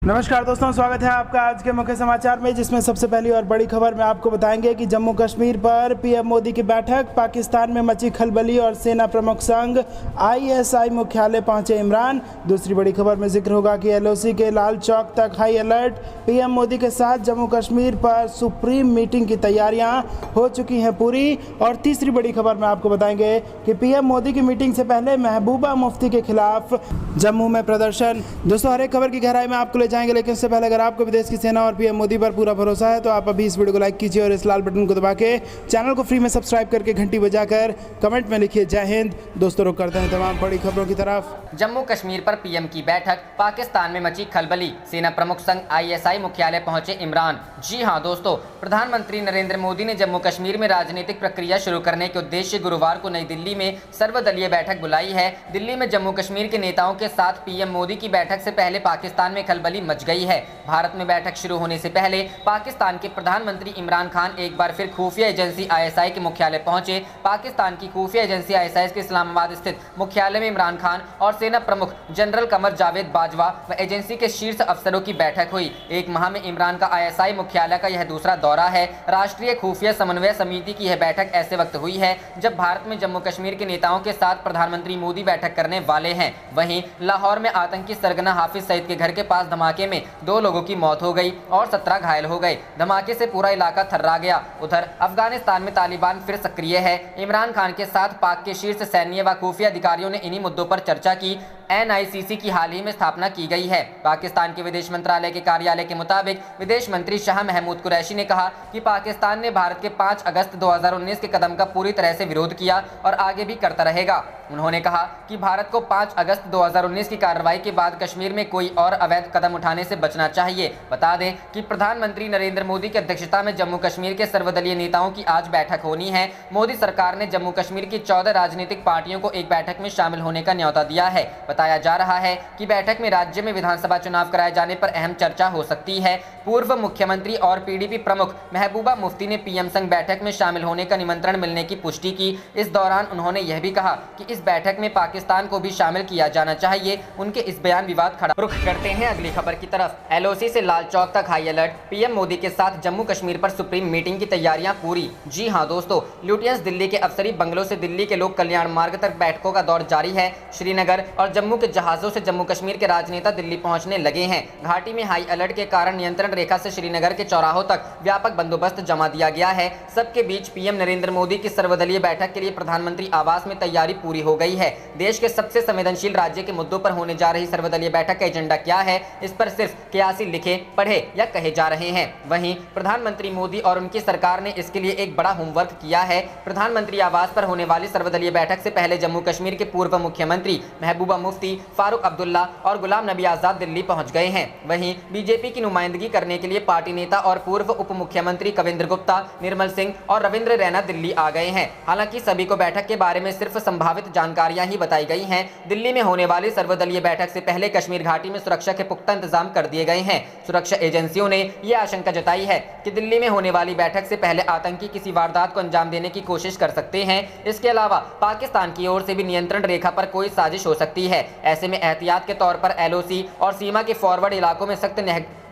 नमस्कार दोस्तों, स्वागत है आपका आज के मुख्य समाचार में, जिसमें सबसे पहली और बड़ी खबर में आपको बताएंगे कि जम्मू कश्मीर पर पीएम मोदी की बैठक, पाकिस्तान में मची खलबली और सेना प्रमुख संग आईएसआई मुख्यालय पहुंचे इमरान। दूसरी बड़ी खबर में जिक्र होगा कि एलओसी के लाल चौक तक हाई अलर्ट, पीएम मोदी के साथ जम्मू कश्मीर पर सुप्रीम मीटिंग की तैयारियां हो चुकी हैं पूरी। और तीसरी बड़ी खबर में आपको बताएंगे कि पीएम मोदी की मीटिंग से पहले महबूबा मुफ्ती के खिलाफ जम्मू में प्रदर्शन। दोस्तों, हर एक खबर की गहराई में आपको ले जाएंगे, लेकिन उससे पहले अगर आपको विदेश की सेना और पीएम मोदी पर पूरा भरोसा है तो आप अभी इस वीडियो को लाइक कीजिए और इस लाल बटन को दबा के चैनल को फ्री में सब्सक्राइब करके घंटी बजाकर कमेंट में लिखिए जय हिंद। दोस्तों, रुक करते हैं तमाम बड़ी खबरों की तरफ। जम्मू कश्मीर पर पीएम की बैठक, पाकिस्तान में मची खलबली, सेना प्रमुख संग आईएसआई मुख्यालय पहुंचे इमरान। जी हां दोस्तों, प्रधानमंत्री नरेंद्र मोदी ने जम्मू कश्मीर में राजनीतिक प्रक्रिया शुरू करने के उद्देश्य गुरुवार को नई दिल्ली में सर्वदलीय बैठक बुलाई है। दिल्ली में जम्मू कश्मीर के नेताओं के साथ पीएम मोदी की बैठक से पहले पाकिस्तान में खलबली मच गई है। भारत में बैठक शुरू होने से पहले पाकिस्तान के प्रधानमंत्री इमरान खान एक बार फिर खुफिया एजेंसी आईएसआई के मुख्यालय पहुंचे। पाकिस्तान की खुफिया एजेंसी आईएसआई के इस्लामाबाद स्थित मुख्यालय में इमरान खान और सेना प्रमुख जनरल कमर जावेद बाजवा व एजेंसी के शीर्ष अफसरों की बैठक हुई। एक माह में इमरान का आईएसआई मुख्यालय का यह दूसरा दौरा है। राष्ट्रीय खुफिया समन्वय समिति की यह बैठक ऐसे वक्त हुई है जब भारत में जम्मू कश्मीर के नेताओं के साथ प्रधानमंत्री मोदी बैठक करने वाले हैं। वहीं लाहौर में आतंकी सरगना हाफिज सईद के घर के पास धमाके में 2 लोगों की मौत हो गई और 17 घायल हो गए। धमाके से पूरा इलाका थर्रा गया। उधर अफगानिस्तान में तालिबान फिर सक्रिय है। इमरान खान के साथ पाक के शीर्ष सैन्य व खुफिया अधिकारियों ने इन्हीं मुद्दों पर चर्चा की। एनआईसीसी की हाल ही में स्थापना की गई है। पाकिस्तान के विदेश मंत्रालय के कार्यालय के मुताबिक विदेश मंत्री शाह महमूद कुरैशी ने कहा कि पाकिस्तान ने भारत के 5 अगस्त 2019 के कदम का पूरी तरह से विरोध किया और आगे भी करता रहेगा। उन्होंने कहा कि भारत को 5 अगस्त 2019 की कार्रवाई के बाद कश्मीर में कोई और अवैध कदम उठाने से बचना चाहिए। बता दें कि प्रधानमंत्री नरेंद्र मोदी की अध्यक्षता में जम्मू कश्मीर के सर्वदलीय नेताओं की आज बैठक होनी है। मोदी सरकार ने जम्मू कश्मीर की 14 राजनीतिक पार्टियों को एक बैठक में शामिल होने का न्योता दिया है। बताया जा रहा है कि बैठक में राज्य में विधानसभा चुनाव कराए जाने पर अहम चर्चा हो सकती है। पूर्व मुख्यमंत्री और पीडीपी प्रमुख महबूबा मुफ्ती ने पीएम संग बैठक में शामिल होने का निमंत्रण मिलने की पुष्टि की। इस दौरान उन्होंने यह भी कहा कि इस बैठक में पाकिस्तान को भी शामिल किया जाना चाहिए। उनके इस बयान विवाद खड़ा। रुख करते हैं अगली खबर की तरफ। एलओसी से लाल चौक तक हाई अलर्ट, पीएम मोदी के साथ जम्मू कश्मीर पर सुप्रीम मीटिंग की तैयारियां पूरी। जी हां दोस्तों, लुटियंस दिल्ली के अफसरी बंगलों से दिल्ली के लोक कल्याण मार्ग तक बैठकों का दौर जारी है। श्रीनगर और जम्मू के जहाजों से जम्मू कश्मीर के राजनेता दिल्ली पहुंचने लगे हैं। घाटी में हाई अलर्ट के कारण नियंत्रण रेखा से श्रीनगर के चौराहों तक व्यापक बंदोबस्त जमा दिया गया है। सबके बीच पीएम नरेंद्र मोदी की सर्वदलीय बैठक के लिए प्रधानमंत्री आवास में तैयारी पूरी हो गई है। देश के सबसे संवेदनशील राज्य के मुद्दों पर होने जा रही सर्वदलीय बैठक का एजेंडा क्या है, इस पर सिर्फ कयासी लिखे, पढ़े या कहे जा रहे हैं। वहीं प्रधानमंत्री मोदी और उनकी सरकार ने इसके लिए एक बड़ा होमवर्क किया है। प्रधानमंत्री आवास पर होने वाली सर्वदलीय बैठक से पहले जम्मू कश्मीर के पूर्व मुख्यमंत्री महबूबा मुफ्ती, फारूक अब्दुल्ला और गुलाम नबी आजाद दिल्ली पहुंच गए हैं। वहीं बीजेपी की नुमाइंदगी करने के लिए पार्टी नेता और पूर्व उप मुख्यमंत्री कविंद्र गुप्ता, निर्मल सिंह और रविंद्र रैना दिल्ली आ गए हैं। हालांकि सभी को बैठक के बारे में सिर्फ संभावित जानकारियां ही बताई गई हैं। दिल्ली में होने वाली सर्वदलीय बैठक से पहले कश्मीर घाटी में सुरक्षा के पुख्ता इंतजाम कर दिए गए हैं। सुरक्षा एजेंसियों ने यह आशंका जताई है कि दिल्ली में होने वाली बैठक से पहले आतंकी किसी वारदात को अंजाम देने की कोशिश कर सकते हैं। इसके अलावा पाकिस्तान की ओर से भी नियंत्रण रेखा पर कोई साजिश हो सकती है। ऐसे में एहतियात के तौर पर एलओसी और सीमा के फॉरवर्ड इलाकों में सख्त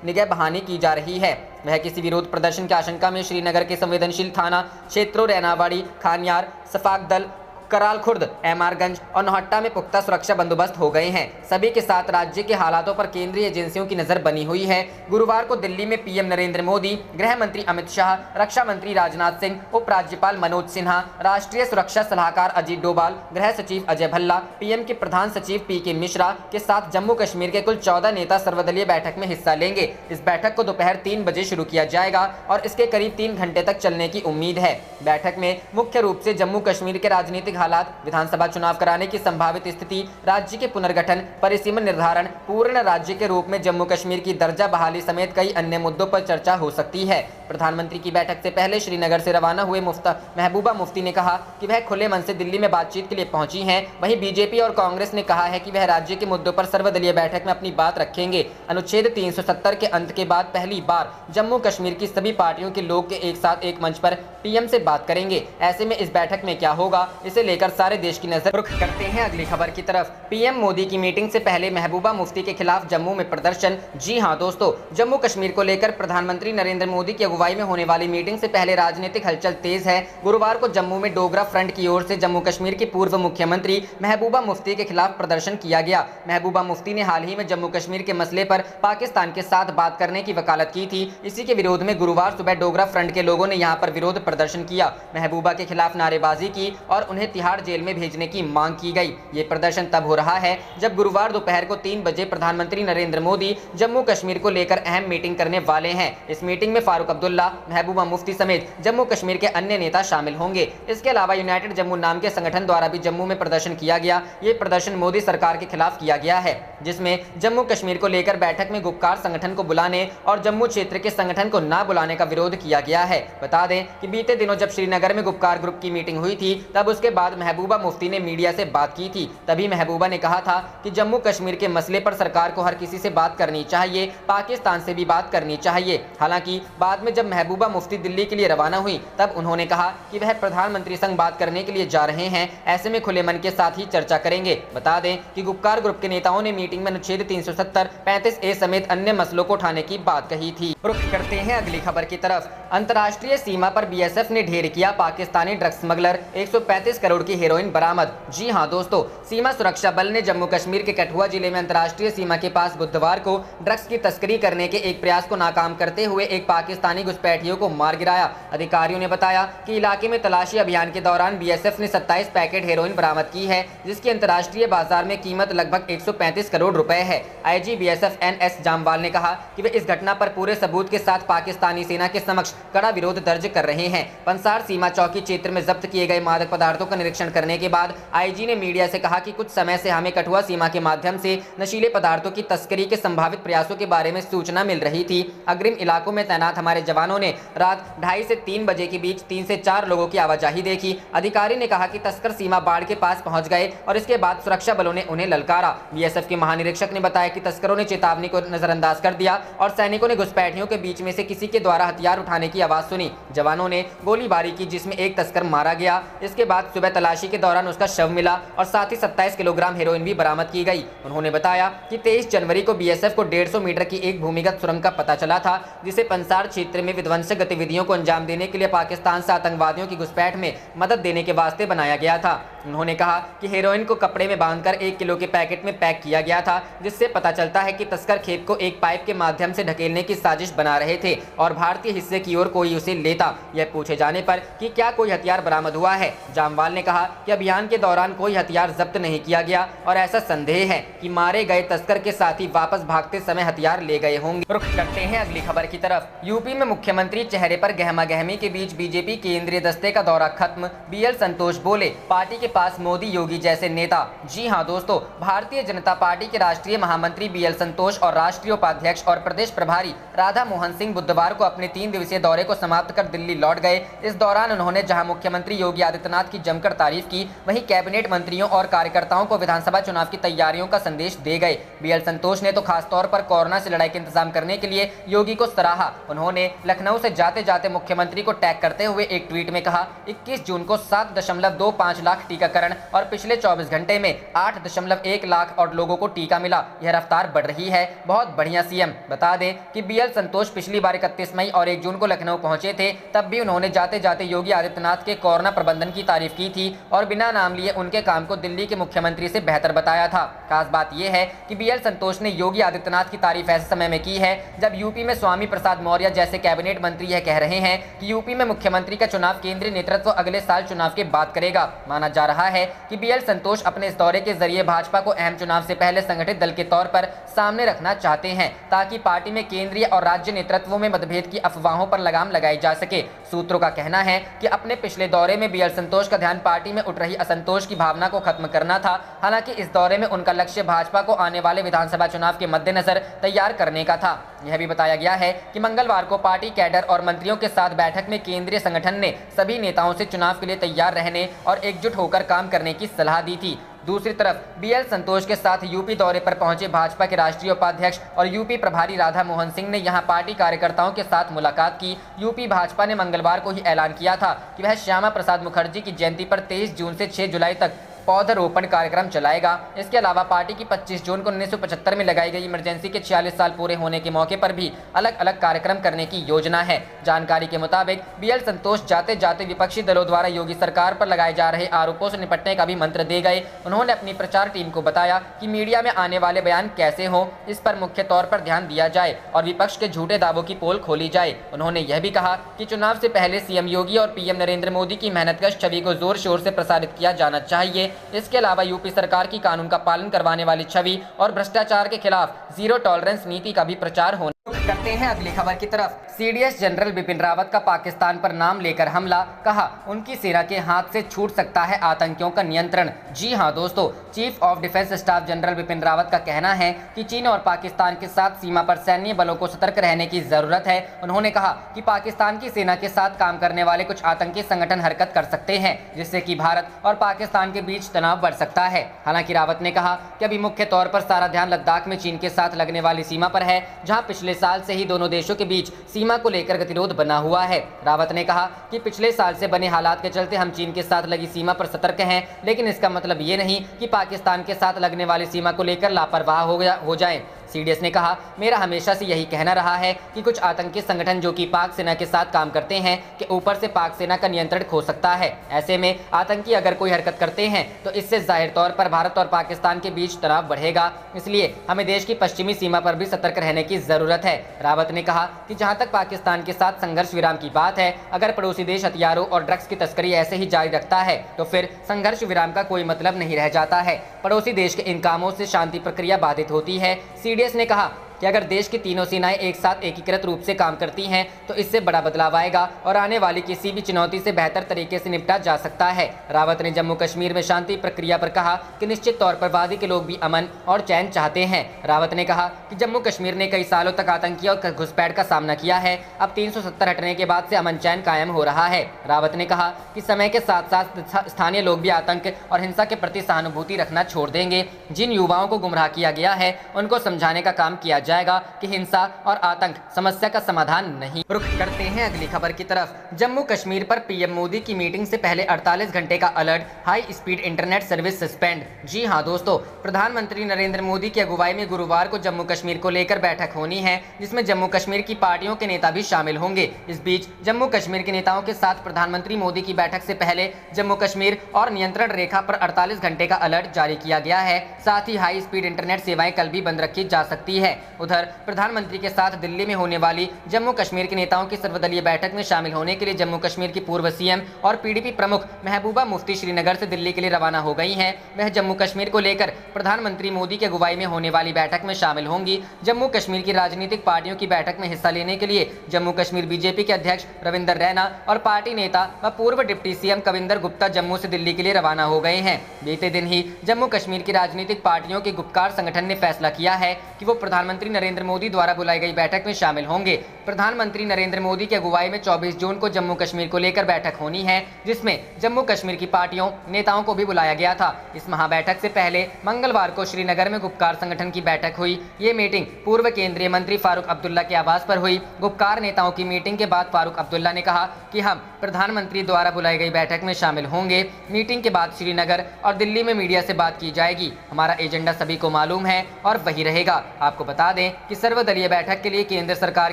निगहबानी की जा रही है। वह किसी विरोध प्रदर्शन की आशंका में श्रीनगर के संवेदनशील थाना क्षेत्रों रैनावाड़ी, खानियार, सफाकदल, कराल खुर्द, एमआरगंज और नौहट्टा में पुख्ता सुरक्षा बंदोबस्त हो गए हैं। सभी के साथ राज्य के हालातों पर केंद्रीय एजेंसियों की नजर बनी हुई है। गुरुवार को दिल्ली में पीएम नरेंद्र मोदी, गृह मंत्री अमित शाह, रक्षा मंत्री राजनाथ सिंह, उपराज्यपाल मनोज सिन्हा, राष्ट्रीय सुरक्षा सलाहकार अजीत डोभाल, गृह सचिव अजय भल्ला, पीएम के प्रधान सचिव पीके मिश्रा के साथ जम्मू कश्मीर के कुल 14 नेता सर्वदलीय बैठक में हिस्सा लेंगे। इस बैठक को दोपहर 3 बजे शुरू किया जाएगा और इसके करीब 3 घंटे तक चलने की उम्मीद है। बैठक में मुख्य रूप से जम्मू कश्मीर के राजनीतिक हालात, विधानसभा चुनाव कराने की संभावित स्थिति, राज्य के पुनर्गठन, परिसीमन निर्धारण, पूर्ण राज्य के रूप में जम्मू कश्मीर की दर्जा बहाली समेत कई अन्य मुद्दों पर चर्चा हो सकती है। प्रधानमंत्री की बैठक से पहले श्रीनगर से रवाना हुए महबूबा मुफ्ती ने कहा कि वह खुले मन से दिल्ली में बातचीत के लिए पहुंची हैं। वहीं बीजेपी और कांग्रेस ने कहा है कि वह राज्य के मुद्दों पर सर्वदलीय बैठक में अपनी बात रखेंगे। अनुच्छेद 370 के अंत के बाद पहली बार जम्मू कश्मीर की सभी पार्टियों के लोग एक साथ एक मंच पर पीएम से बात करेंगे। ऐसे में इस बैठक में क्या होगा, इसे लेकर सारे देश की नजर रुख करते हैं अगली खबर की तरफ। पीएम मोदी की मीटिंग से पहले महबूबा मुफ्ती के खिलाफ जम्मू में प्रदर्शन। जी हां दोस्तों, जम्मू कश्मीर को लेकर प्रधानमंत्री नरेंद्र मोदी की अगुवाई में होने वाली मीटिंग से पहले राजनीतिक हलचल तेज है। गुरुवार को जम्मू में डोगरा फ्रंट की ओर से जम्मू कश्मीर की पूर्व मुख्यमंत्री महबूबा मुफ्ती के खिलाफ प्रदर्शन किया गया। महबूबा मुफ्ती ने हाल ही में जम्मू कश्मीर के मसले पर पाकिस्तान के साथ बात करने की वकालत की थी। इसी के विरोध में गुरुवार सुबह डोगरा फ्रंट के लोगों ने यहां पर विरोध प्रदर्शन किया, महबूबा के खिलाफ नारेबाजी की और उन्हें तिहाड़ जेल में भेजने की मांग की गई। ये प्रदर्शन तब हो रहा है जब गुरुवार दोपहर को 3 बजे प्रधानमंत्री नरेंद्र मोदी जम्मू कश्मीर को लेकर अहम मीटिंग करने वाले हैं। इस मीटिंग में फारूक अब्दुल्ला, महबूबा मुफ्ती समेत जम्मू कश्मीर के अन्य नेता शामिल होंगे। इसके अलावा यूनाइटेड जम्मू नाम के संगठन द्वारा भी जम्मू में प्रदर्शन किया गया। ये प्रदर्शन मोदी सरकार के खिलाफ किया गया है, जिसमें जम्मू कश्मीर को लेकर बैठक में गुपकार संगठन को बुलाने और जम्मू क्षेत्र के संगठन को न बुलाने का विरोध किया गया है। बता दें कि बीते दिनों जब श्रीनगर में गुपकार ग्रुप की मीटिंग हुई थी, तब उसके बाद महबूबा मुफ्ती ने मीडिया से बात की थी। तभी महबूबा ने कहा था कि जम्मू कश्मीर के मसले पर सरकार को हर किसी से बात करनी चाहिए, पाकिस्तान से भी बात करनी चाहिए। हालांकि बाद में जब महबूबा मुफ्ती दिल्ली के लिए रवाना हुई, तब उन्होंने कहा कि वह प्रधानमंत्री संग बात करने के लिए जा रहे हैं। ऐसे में खुले मन के साथ ही चर्चा करेंगे। बता दें कि गुपकार ग्रुप के नेताओं ने मीटिंग में अनुच्छेद 370, 35A समेत अन्य मसलों को उठाने की बात कही थी। रुख करते हैं अगली खबर की तरफ। अंतर्राष्ट्रीय सीमा पर बीएसएफ ने ढेर किया पाकिस्तानी ड्रग्स स्मगलर, 135 करोड़ की हेरोइन बरामद। जी हां दोस्तों, सीमा सुरक्षा बल ने जम्मू कश्मीर के कठुआ जिले में अंतर्राष्ट्रीय सीमा के पास बुधवार को ड्रग्स की तस्करी करने के एक प्रयास को नाकाम करते हुए एक पाकिस्तानी घुसपैठियों को मार गिराया। अधिकारियों ने बताया कि इलाके में तलाशी अभियान के दौरान बीएसएफ ने 27 पैकेट हेरोइन बरामद की है, जिसकी अंतर्राष्ट्रीय बाजार में कीमत लगभग 135 करोड़ रुपए है। आईजी बीएसएफ NS जामवाल ने कहा कि वे इस घटना पर पूरे सबूत के साथ पाकिस्तानी सेना के समक्ष कड़ा विरोध दर्ज कर रहे हैं। पंसार सीमा चौकी क्षेत्र में जब्त किए गए मादक पदार्थों का निरीक्षण करने के बाद आईजी ने मीडिया से कहा कि कुछ समय से हमें कठुआ सीमा के माध्यम से नशीले पदार्थों की तस्करी के संभावित प्रयासों के बारे में सूचना मिल रही थी। अग्रिम इलाकों में तैनात हमारे जवानों ने रात 2:30 से 3 बजे के बीच 3 से 4 लोगों की आवाजाही देखी। अधिकारी ने कहा कि तस्कर सीमा बाढ़ के पास पहुंच गए और इसके बाद सुरक्षा बलों ने उन्हें ललकारा। बीएसएफ के महानिरीक्षक ने बताया कि तस्करों ने चेतावनी को नजरअंदाज कर दिया और सैनिकों ने घुसपैठियों के बीच में से किसी के द्वारा हथियार उठाने की आवाज सुनी। जवानों ने गोलीबारी की, जिसमें एक तस्कर मारा गया। इसके बाद सुबह तलाशी के दौरान उसका शव मिला और साथ ही 27 किलोग्राम हेरोइन भी बरामद की गई। उन्होंने बताया कि 23 जनवरी को बीएसएफ को 150 मीटर की एक भूमिगत सुरंग का पता चला था, जिसे पंसार क्षेत्र में विध्वंसक गतिविधियों को अंजाम देने के लिए पाकिस्तान से आतंकवादियों की घुसपैठ में मदद देने के वास्ते बनाया गया था। उन्होंने कहा कि हेरोइन को कपड़े में बांधकर 1 किलो के पैकेट में पैक किया गया था, जिससे पता चलता है कि तस्कर खेप को एक पाइप के माध्यम से ढकेलने की साजिश बना रहे थे और भारतीय हिस्से की ओर कोई उसे लेता। यह पूछे जाने पर कि क्या कोई हथियार बरामद हुआ है, जामवाल ने कहा कि अभियान के दौरान कोई हथियार जब्त नहीं किया गया और ऐसा संदेह है कि मारे गए तस्कर के साथी वापस भागते समय हथियार ले गए होंगे। रुख करते हैं अगली खबर की तरफ। यूपी में मुख्यमंत्री चेहरे पर गहमा गहमी के बीच बीजेपी केंद्रीय दस्ते का दौरा खत्म। BL संतोष बोले, पार्टी के पास मोदी योगी जैसे नेता। जी हां दोस्तों, भारतीय जनता पार्टी के राष्ट्रीय महामंत्री BL संतोष और राष्ट्रीय उपाध्यक्ष और प्रदेश प्रभारी राधा मोहन सिंह बुधवार को अपने 3 दिवसीय दौरे को समाप्त कर दिल्ली लौट गए। इस दौरान उन्होंने जहां मुख्यमंत्री योगी आदित्यनाथ की जमकर तारीफ की, वहीं कैबिनेट मंत्रियों और कार्यकर्ताओं को विधानसभा चुनाव की तैयारियों का संदेश दे गए। BL संतोष ने तो खासतौर पर कोरोना से लड़ाई के इंतजाम करने के लिए योगी को सराहा। उन्होंने लखनऊ से जाते जाते मुख्यमंत्री को टैग करते हुए एक ट्वीट में कहा, 21 जून को 7.25 लाख टीकाकरण और पिछले 24 घंटे में 8.1 लाख और लोगों को टीका मिला। यह रफ्तार बढ़ रही है, बहुत बढ़िया सीएम। बता दें कि BL संतोष पिछली बार 31 मई और 1 जून को लखनऊ पहुंचे थे, तब भी उन्होंने जाते जाते योगी आदित्यनाथ के कोरोना प्रबंधन की तारीफ की थी और बिना नाम लिए उनके काम को दिल्ली के मुख्यमंत्री से बेहतर बताया था। खास बात यह है कि BL संतोष ने योगी आदित्यनाथ की तारीफ ऐसे समय में की है जब यूपी में स्वामी प्रसाद मौर्य जैसे कैबिनेट मंत्री यह कह रहे हैं कि यूपी में मुख्यमंत्री का चुनाव केंद्रीय नेतृत्व अगले साल चुनाव के बाद करेगा। माना जा रहा है कि BL संतोष अपने इस दौरे के जरिए भाजपा को अहम चुनाव से पहले संगठित दल के तौर पर सामने रखना चाहते हैं, ताकि पार्टी में केंद्रीय और राज्य नेतृत्वों में मतभेद की अफवाहों पर लगाम लगाई जा सके। सूत्रों का कहना है कि अपने पिछले दौरे में BL संतोष का ध्यान पार्टी में उठ रही असंतोष की भावना को खत्म करना था। हालांकि इस दौरे में उनका लक्ष्य भाजपा को आने वाले विधानसभा चुनाव के मद्देनजर तैयार करने का था। यह भी बताया गया है कि मंगलवार को पार्टी कैडर और मंत्रियों के साथ बैठक में केंद्रीय संगठन ने सभी नेताओं से चुनाव के लिए तैयार रहने और एकजुट होकर काम करने की सलाह दी थी। दूसरी तरफ बीएल संतोष के साथ यूपी दौरे पर पहुंचे भाजपा के राष्ट्रीय उपाध्यक्ष और यूपी प्रभारी राधा मोहन सिंह ने यहां पार्टी कार्यकर्ताओं के साथ मुलाकात की। यूपी भाजपा ने मंगलवार को ही ऐलान किया था कि वह श्यामा प्रसाद मुखर्जी की जयंती पर 23 जून से 6 जुलाई तक पौधरोपण कार्यक्रम चलाएगा। इसके अलावा पार्टी की 25 जून को 1975 में लगाई गई इमरजेंसी के 46 साल पूरे होने के मौके पर भी अलग अलग कार्यक्रम करने की योजना है। जानकारी के मुताबिक बीएल संतोष जाते जाते विपक्षी दलों द्वारा योगी सरकार पर लगाए जा रहे आरोपों से निपटने का भी मंत्र दे गए। उन्होंने अपनी प्रचार टीम को बताया कि मीडिया में आने वाले बयान कैसे हो, इस पर मुख्य तौर पर ध्यान दिया जाए और विपक्ष के झूठे दावों की पोल खोली जाए। उन्होंने यह भी कहा कि चुनाव से पहले सीएम योगी और पीएम नरेंद्र मोदी की मेहनतकश छवि को जोर शोर से प्रसारित किया जाना चाहिए। इसके अलावा यूपी सरकार की कानून का पालन करवाने वाली छवि और भ्रष्टाचार के खिलाफ जीरो टॉलरेंस नीति का भी प्रचार होना। करते हैं अगली खबर की तरफ। सीडीएस जनरल बिपिन रावत का पाकिस्तान पर नाम लेकर हमला, कहा उनकी सेना के हाथ से छूट सकता है आतंकियों का नियंत्रण। जी हां दोस्तों, chief of defence staff general Bipin Rawat का कहना है कि चीन और पाकिस्तान के साथ सीमा पर सैन्य बलों को सतर्क रहने की जरूरत है। उन्होंने कहा कि पाकिस्तान की सेना के साथ काम करने वाले कुछ आतंकी संगठन हरकत कर सकते हैं, जिससे कि भारत और पाकिस्तान के बीच तनाव बढ़ सकता है। हालांकि रावत ने कहा कि अभी मुख्य तौर पर सारा ध्यान लद्दाख में चीन के साथ लगने वाली सीमा पर है, जहां पिछले साल से ही दोनों देशों के बीच सीमा को लेकर गतिरोध बना हुआ है। रावत ने कहा कि पिछले साल से बने हालात के चलते हम चीन के साथ लगी सीमा पर सतर्क हैं, लेकिन इसका मतलब ये नहीं कि पाकिस्तान के साथ लगने वाली सीमा को लेकर लापरवाह हो जाएं। सीडीएस ने कहा, मेरा हमेशा से यही कहना रहा है कि कुछ आतंकी संगठन जो कि पाक सेना के साथ काम करते हैं के ऊपर से पाक सेना का नियंत्रण खो सकता है। ऐसे में आतंकी अगर कोई हरकत करते हैं तो इससे जाहिर तौर पर भारत और पाकिस्तान के बीच तनाव बढ़ेगा, इसलिए हमें देश की पश्चिमी सीमा पर भी सतर्क रहने की जरूरत है। रावत ने कहा कि जहां तक पाकिस्तान के साथ संघर्ष विराम की बात है, अगर पड़ोसी देश हथियारों और ड्रग्स की तस्करी ऐसे ही जारी रखता है तो फिर संघर्ष विराम का कोई मतलब नहीं रह जाता है। पड़ोसी देश के इन कामों से शांति प्रक्रिया बाधित होती है। सीडीएस ने कहा कि अगर देश की तीनों सेनाएं एक साथ एकीकृत रूप से काम करती हैं तो इससे बड़ा बदलाव आएगा और आने वाली किसी भी चुनौती से बेहतर तरीके से निपटा जा सकता है। रावत ने जम्मू कश्मीर में शांति प्रक्रिया पर कहा कि निश्चित तौर पर वादी के लोग भी अमन और चैन चाहते हैं। रावत ने कहा कि जम्मू कश्मीर ने कई सालों तक आतंकियों और घुसपैठ का सामना किया है, अब 370 हटने के बाद से अमन चैन कायम हो रहा है। रावत ने कहा कि समय के साथ साथ स्थानीय लोग भी आतंक और हिंसा के प्रति सहानुभूति रखना छोड़ देंगे। जिन युवाओं को गुमराह किया गया है उनको समझाने का काम किया जाएगा कि हिंसा और आतंक समस्या का समाधान नहीं। रुख करते हैं अगली खबर की तरफ। जम्मू कश्मीर पर पीएम मोदी की मीटिंग से पहले 48 घंटे का alert, high speed internet service suspend. जी हां दोस्तों, प्रधानमंत्री नरेंद्र मोदी की अगुवाई में गुरुवार को जम्मू कश्मीर को लेकर बैठक होनी है, जिसमें जम्मू कश्मीर की पार्टियों के नेता भी शामिल होंगे। इस बीच जम्मू कश्मीर के नेताओं के साथ प्रधानमंत्री मोदी की बैठक से पहले जम्मू कश्मीर और नियंत्रण रेखा पर 48 घंटे का अलर्ट जारी किया गया है। साथ ही हाई स्पीड इंटरनेट सेवाएं कल भी बंद रखी जा सकती है। उधर प्रधानमंत्री के साथ दिल्ली में होने वाली जम्मू कश्मीर के नेताओं की सर्वदलीय बैठक में शामिल होने के लिए जम्मू कश्मीर की पूर्व सीएम और पीडीपी प्रमुख महबूबा मुफ्ती श्रीनगर से दिल्ली के लिए रवाना हो गई हैं। वह जम्मू कश्मीर को लेकर प्रधानमंत्री मोदी की अगुवाई में होने वाली बैठक में शामिल होंगी। जम्मू कश्मीर की राजनीतिक पार्टियों की बैठक में हिस्सा लेने के लिए जम्मू कश्मीर बीजेपी के अध्यक्ष रविंदर रैना और पार्टी नेता व पूर्व डिप्टी सीएम कविंदर गुप्ता जम्मू से दिल्ली के लिए रवाना हो गए हैं। बीते दिन ही जम्मू कश्मीर की राजनीतिक पार्टियों के गुपकार संगठन ने फैसला किया है कि वो प्रधानमंत्री नरेंद्र मोदी द्वारा बुलाई गई बैठक में शामिल होंगे। प्रधानमंत्री नरेंद्र मोदी की अगुवाई में 24 जून को जम्मू कश्मीर को लेकर बैठक होनी है, जिसमें जम्मू कश्मीर की पार्टियों नेताओं को भी बुलाया गया था। इस महाबैठक से पहले मंगलवार को श्रीनगर में गुपकार संगठन की बैठक हुई। ये मीटिंग पूर्व केंद्रीय मंत्री फारूक अब्दुल्ला के आवास पर हुई। गुपकार नेताओं की मीटिंग के बाद फारूक अब्दुल्ला ने कहा कि हम प्रधानमंत्री द्वारा बुलाई गई बैठक में शामिल होंगे। मीटिंग के बाद श्रीनगर और दिल्ली में मीडिया से बात की जाएगी। हमारा एजेंडा सभी को मालूम है और वही रहेगा। आपको बता दें कि सर्वदलीय बैठक के लिए केंद्र सरकार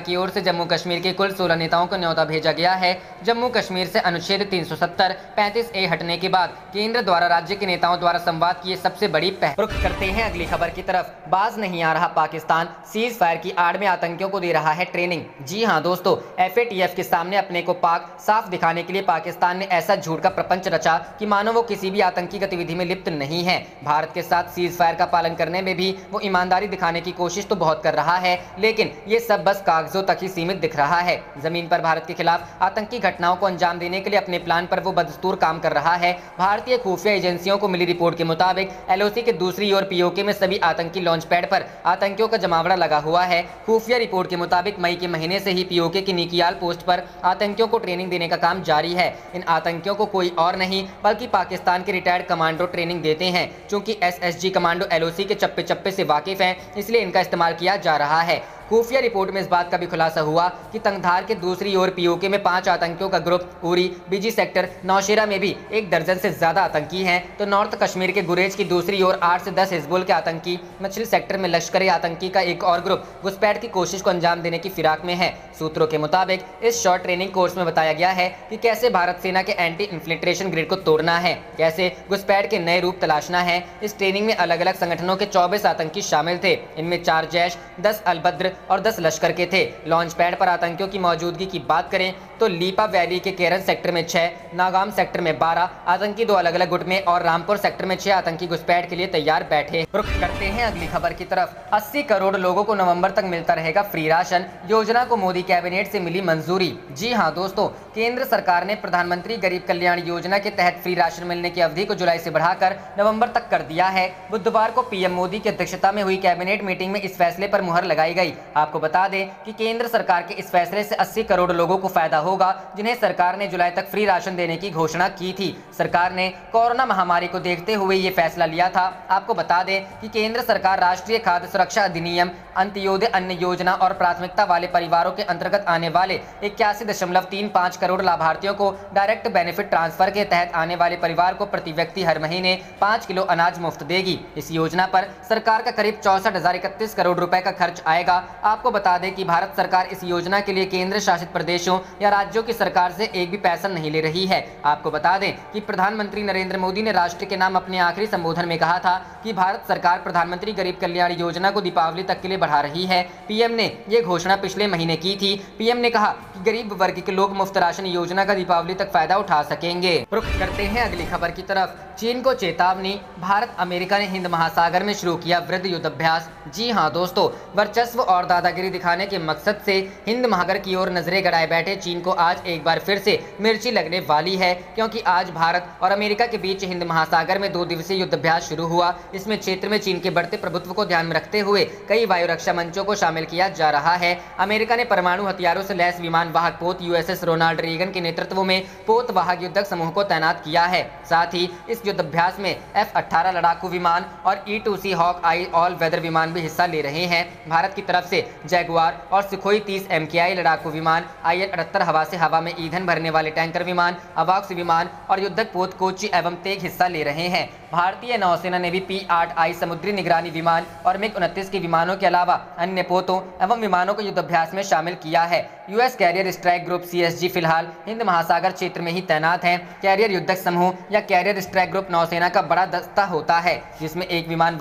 की ओर से जम्मू कश्मीर के कुल 16 नेताओं को न्योता भेजा गया है। जम्मू कश्मीर से अनुच्छेद 370 35A हटने के बाद केंद्र द्वारा राज्य के नेताओं द्वारा संवाद की सबसे बड़ी पहल। रुख करते हैं अगली खबर की तरफ। बाज नहीं आ रहा पाकिस्तान, सीज फायर की आड़ में आतंकियों को दे रहा है ट्रेनिंग। जी हां दोस्तों, FATF के सामने अपने को पाक साफ दिखाने के लिए पाकिस्तान ने ऐसा झूठ का प्रपंच रचा कि मानो वो किसी भी आतंकी गतिविधि में लिप्त नहीं है। भारत के साथ सीज फायर का पालन करने में भी वो ईमानदारी दिखाने की कोशिश तो बहुत बहुत कर रहा है, लेकिन ये सब बस कागजों तक ही सीमित दिख रहा है। जमीन पर भारत के खिलाफ आतंकी घटनाओं को अंजाम देने के लिए अपने प्लान पर वो बदस्तूर काम कर रहा है। भारतीय खुफिया एजेंसियों को मिली रिपोर्ट के मुताबिक LOC के दूसरी ओर POK में सभी आतंकी लॉन्च पैड पर आतंकियों का जमावड़ा लगा हुआ है। खुफिया रिपोर्ट के मुताबिक मई के महीने से ही POK की निकियाल पोस्ट पर आतंकियों को ट्रेनिंग देने का काम जारी है। इन आतंकियों को कोई और नहीं बल्कि पाकिस्तान के रिटायर्ड कमांडो ट्रेनिंग देते हैं। चूंकि SSG कमांडो LOC के चप्पे चप्पे से वाकिफ हैं, इसलिए इनका इस्तेमाल किया जा रहा है। खुफिया रिपोर्ट में इस बात का भी खुलासा हुआ कि तंगधार के दूसरी ओर POK में 5 आतंकियों का group, Uri, BG sector, Naushera में भी 1 दर्जन से ज्यादा आतंकी हैं, तो नॉर्थ कश्मीर के गुरेज की दूसरी ओर 8 से 10 हिजबुल के आतंकी, मछली सेक्टर में लश्कर आतंकी का एक और ग्रुप घुसपैठ की कोशिश को अंजाम देने की फिराक में है। सूत्रों के मुताबिक इस शॉर्ट ट्रेनिंग कोर्स में बताया गया है कि कैसे भारत सेना के एंटी इन्फिल्ट्रेशन ग्रिड को तोड़ना है, कैसे घुसपैठ के नए रूप तलाशना है। इस ट्रेनिंग में अलग अलग संगठनों के 24 आतंकी शामिल थे। इनमें 4 जैश, 10 अलबद्र और 10 लश्कर के थे। लॉन्च पैड पर आतंकियों की मौजूदगी की बात करें तो लीपा वैली के केरन सेक्टर में 6, नागाम सेक्टर में 12 आतंकी 2 अलग अलग गुट में और रामपुर सेक्टर में 6 आतंकी घुसपैठ के लिए तैयार बैठे। रुख करते हैं अगली खबर की तरफ। 80 करोड़ लोगों को नवंबर तक मिलता रहेगा फ्री राशन, योजना को मोदी कैबिनेट से मिली मंजूरी। जी हां दोस्तों, केंद्र सरकार ने प्रधानमंत्री गरीब कल्याण योजना के तहत फ्री राशन मिलने की अवधि को जुलाई से बढ़ाकर नवंबर तक कर दिया है। बुधवार को PM मोदी की अध्यक्षता में हुई कैबिनेट मीटिंग में इस फैसले पर मुहर लगाई गई। आपको बता दें कि केंद्र सरकार के इस फैसले से 80 करोड़ लोगों को फायदा होगा, जिन्हें सरकार ने जुलाई तक फ्री राशन देने की घोषणा की थी। सरकार ने कोरोना महामारी को देखते हुए ये फैसला लिया था। आपको बता दें कि केंद्र सरकार राष्ट्रीय खाद्य सुरक्षा अधिनियम, अंत्योदय अन्न योजना और प्राथमिकता वाले परिवारों के अंतर्गत आने वाले 81.35 करोड़ लाभार्थियों को डायरेक्ट बेनिफिट ट्रांसफर के तहत आने वाले परिवार को प्रति व्यक्ति हर महीने 5 किलो अनाज मुफ्त देगी। इस योजना पर सरकार का करीब 64,031 करोड़ रुपए का खर्च आएगा। आपको बता दें कि भारत सरकार इस योजना के लिए केंद्र शासित प्रदेशों या राज्यों की सरकार से एक भी पैसा नहीं ले रही है। आपको बता दें कि प्रधानमंत्री नरेंद्र मोदी ने राष्ट्र के नाम अपने आखिरी संबोधन में कहा था कि भारत सरकार प्रधानमंत्री गरीब कल्याण योजना को दीपावली तक के लिए बढ़ा रही है। PM ने ये घोषणा पिछले महीने की थी। PM ने कहा कि गरीब वर्ग के लोग मुफ्त राशन योजना का दीपावली तक फायदा उठा सकेंगे। रुख करते हैं अगली खबर की तरफ। चीन को चेतावनी, भारत अमेरिका ने हिंद महासागर में शुरू किया वृहद युद्धाभ्यास। जी हां दोस्तों, वर्चस्व और दादागिरी दिखाने के मकसद से हिंद महासागर की ओर नजरें गड़ाए बैठे चीन को आज एक बार फिर से मिर्ची लगने वाली है, क्योंकि आज भारत और अमेरिका के बीच हिंद महासागर में 2 दिवसीय युद्धाभ्यास शुरू हुआ। इसमें क्षेत्र में चीन के बढ़ते प्रभुत्व को ध्यान में रखते हुए कई वायु रक्षा मंचों को शामिल किया जा रहा है। अमेरिका ने परमाणु हथियारों से लैस विमान वाहक पोत USS रोनाल्ड रीगन के नेतृत्व में पोत वाहक युद्धक समूह को तैनात किया है। साथ ही इस युद्धाभ्यास में F-18 लड़ाकू विमान और E-2C हॉक आई ऑल वेदर विमान भी हिस्सा ले रहे हैं। भारत की तरफ से जैगुआर और सुखोई 30 MKI लड़ाकू विमान, IL-78 हवा से हवा में ईंधन भरने वाले टैंकर विमान, अवाक्स विमान और युद्धक पोत कोची एवं तेग हिस्सा ले रहे हैं। भारतीय नौसेना ने भी P-8I समुद्री निगरानी विमान और MiG-29 के विमानों के अलावा अन्य पोतों एवं विमानों को युद्धाभ्यास में शामिल किया है। US carrier strike group CSG फिलहाल हिंद महासागर क्षेत्र में ही तैनात हैं। कैरियर युद्धक समूह या कैरियर स्ट्राइक ग्रुप नौसेना का बड़ा दस्ता होता है, जिसमें एक विमान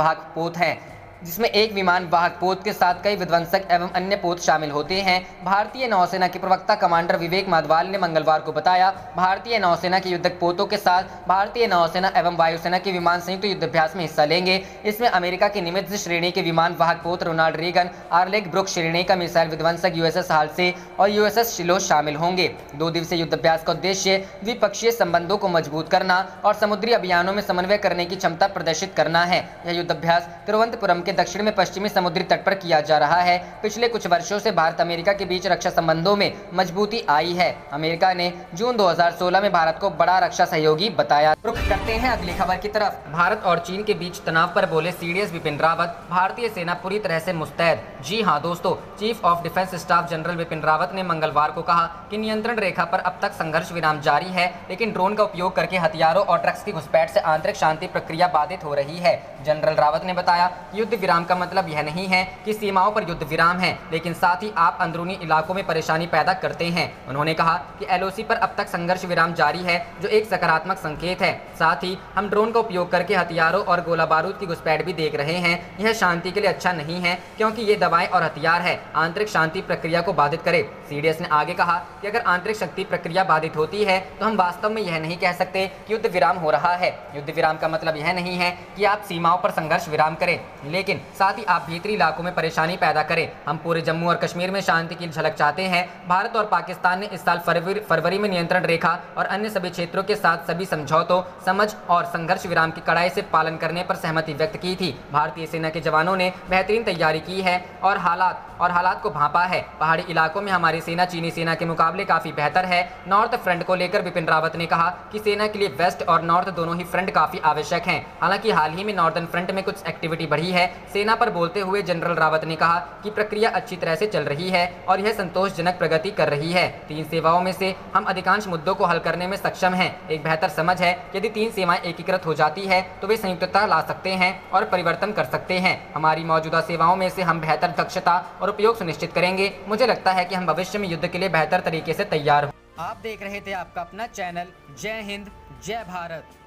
वाहक पोत के साथ कई विध्वंसक एवं अन्य पोत शामिल होते हैं। भारतीय नौसेना के प्रवक्ता कमांडर विवेक माधवाल ने मंगलवार को बताया, भारतीय नौसेना के युद्धक पोतों के साथ भारतीय नौसेना एवं वायुसेना के विमान संयुक्त युद्धाभ्यास में हिस्सा लेंगे। इसमें अमेरिका के निमित्ज श्रेणी के विमान वाहक पोत रोनाल्ड रीगन, आर्लेग ब्रुक श्रेणी का मिसाइल विध्वंसक USS हाल्से और USS शिलो शामिल होंगे। 2 दिवसीय युद्धाभ्यास का उद्देश्य द्विपक्षीय संबंधों को मजबूत करना और समुद्री अभियानों में समन्वय करने की क्षमता प्रदर्शित करना है। यह युद्धाभ्यास तिरुवनंतपुरम के दक्षिण में पश्चिमी समुद्री तट पर किया जा रहा है। पिछले कुछ वर्षों से भारत अमेरिका के बीच रक्षा संबंधों में मजबूती आई है। अमेरिका ने जून 2016 में भारत को बड़ा रक्षा सहयोगी बताया। रुख करते हैं अगली खबर की तरफ। भारत और चीन के बीच तनाव पर बोले CDS बिपिन रावत, भारतीय सेना पूरी तरह से मुस्तैद। जी हां दोस्तों, chief of defence staff general Bipin Rawat ने मंगलवार को कहा कि नियंत्रण रेखा पर अब तक संघर्ष विराम जारी है, लेकिन ड्रोन का उपयोग करके हथियारों और ट्रक्स की घुसपैठ से आंतरिक शांति प्रक्रिया बाधित हो रही है। जनरल रावत ने बताया, युद्ध विराम का मतलब यह नहीं है कि सीमाओं पर युद्ध विराम है, लेकिन साथ ही आप अंदरूनी इलाकों में परेशानी पैदा करते हैं। उन्होंने कहा कि LOC पर अब तक संघर्ष विराम जारी है, जो एक सकारात्मक संकेत है। साथ ही हम ड्रोन का उपयोग करके हथियारों और गोला बारूद की घुसपैठ भी देख रहे हैं। यह शांति के लिए अच्छा नहीं है, क्योंकि ये दवाएं और हथियार है आंतरिक शांति प्रक्रिया को बाधित करे। CDS ने आगे कहा कि अगर आंतरिक शक्ति प्रक्रिया बाधित होती है तो हम वास्तव में यह नहीं कह सकते कि युद्ध विराम हो रहा है। युद्ध विराम का मतलब यह नहीं है कि आप सीमाओं पर संघर्ष विराम करें, लेकिन लेकिन साथ ही आप भीतरी इलाकों में परेशानी पैदा करें। हम पूरे जम्मू और कश्मीर में शांति की झलक चाहते हैं। भारत और पाकिस्तान ने इस साल फरवरी में नियंत्रण रेखा और अन्य सभी क्षेत्रों के साथ सभी समझौतों, समझ और संघर्ष विराम की कड़ाई से पालन करने पर सहमति व्यक्त की थी। भारतीय सेना के जवानों ने बेहतरीन तैयारी की है और हालात को भांपा है। पहाड़ी इलाकों में हमारी सेना चीनी सेना के मुकाबले काफी बेहतर है। नॉर्थ फ्रंट को लेकर बिपिन रावत ने कहा कि सेना के लिए वेस्ट और नॉर्थ दोनों ही फ्रंट काफी आवश्यक हैं। हालांकि हाल ही में नॉर्दर्न फ्रंट में कुछ एक्टिविटी बढ़ी है। सेना पर बोलते हुए जनरल रावत ने कहा कि प्रक्रिया अच्छी तरह से चल रही है और यह संतोषजनक प्रगति कर रही है। 3 सेवाओं में से हम अधिकांश मुद्दों को हल करने में सक्षम हैं। एक बेहतर समझ है यदि 3 सेवाएं एकीकृत हो जाती है तो वे संयुक्तता ला सकते हैं और परिवर्तन कर सकते हैं। हमारी मौजूदा सेवाओं में से हम बेहतर दक्षता और उपयोग सुनिश्चित करेंगे। मुझे लगता है कि हम भविष्य में युद्ध के लिए बेहतर तरीके से तैयार हो। आप देख रहे थे आपका अपना चैनल जय हिंद जय भारत।